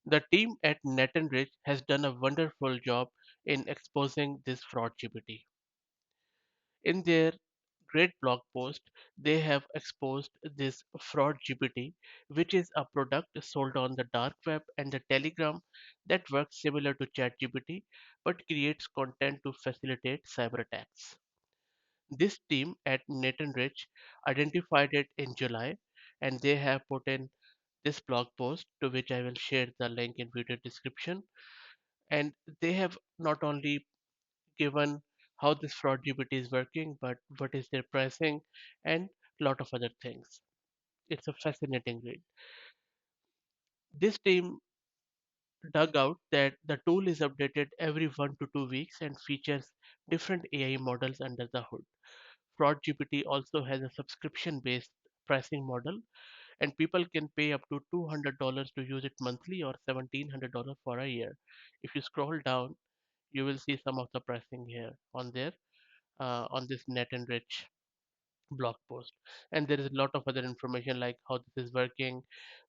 The team at NetEnrich has done a wonderful job in exposing this fraud GPT. In their great blog post, they have exposed this fraud GPT, which is a product sold on the dark web and the Telegram that works similar to ChatGPT but creates content to facilitate cyber attacks. This team at Nathan Rich identified it in July, and they have put in this blog post, to which I will share the link in video description. And they have not only given how this fraud GPT is working, but what is their pricing and a lot of other things. It's a fascinating read. This team dug out that the tool is updated every 1 to 2 weeks and features different AI models under the hood. FraudGPT also has a subscription based pricing model, and people can pay up to $200 to use it monthly or $1,700 for a year. If you scroll down, you will see some of the pricing here on there on this Net and Rich blog post. And there is a lot of other information like how this is working,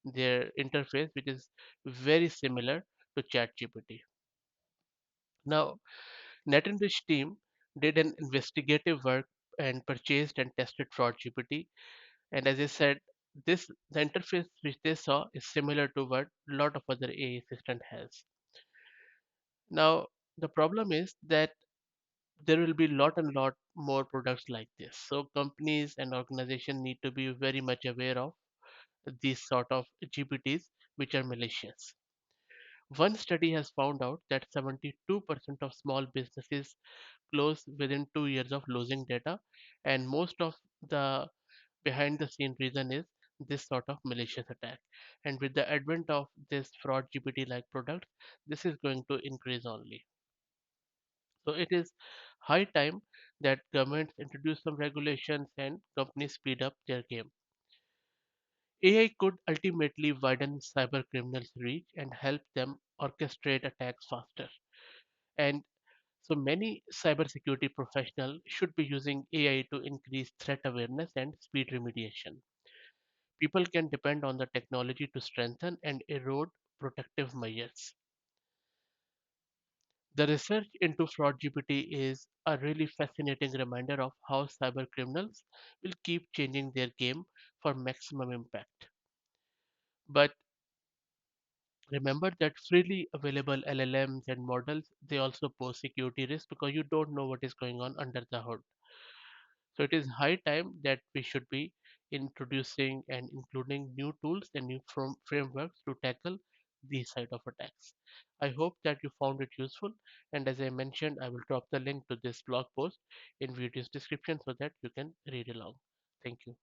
their interface, which is very similar to ChatGPT. Now, Net and Rich team did an investigative work and purchased and tested FraudGPT. And as I said, this the interface which they saw is similar to what a lot of other AI assistant has. Now, the problem is that there will be lot and lot more products like this. So companies and organizations need to be very much aware of these sort of GPTs which are malicious. One study has found out that 72% of small businesses close within 2 years of losing data, and most of the behind the scene reason is this sort of malicious attack. And with the advent of this fraud GPT like products, this is going to increase only. So it is high time that governments introduce some regulations and companies speed up their game. AI could ultimately widen cyber criminals' reach and help them orchestrate attacks faster. And so many cybersecurity professionals should be using AI to increase threat awareness and speed remediation. People can depend on the technology to strengthen and erode protective measures. The research into fraud GPT is a really fascinating reminder of how cyber criminals will keep changing their game for maximum impact. But remember that freely available LLMs and models, they also pose security risk because you don't know what is going on under the hood. So it is high time that we should be introducing and including new tools and new frameworks to tackle these side of attacks. I hope that you found it useful, and as I mentioned, I will drop the link to this blog post in video's description so that you can read along. Thank you.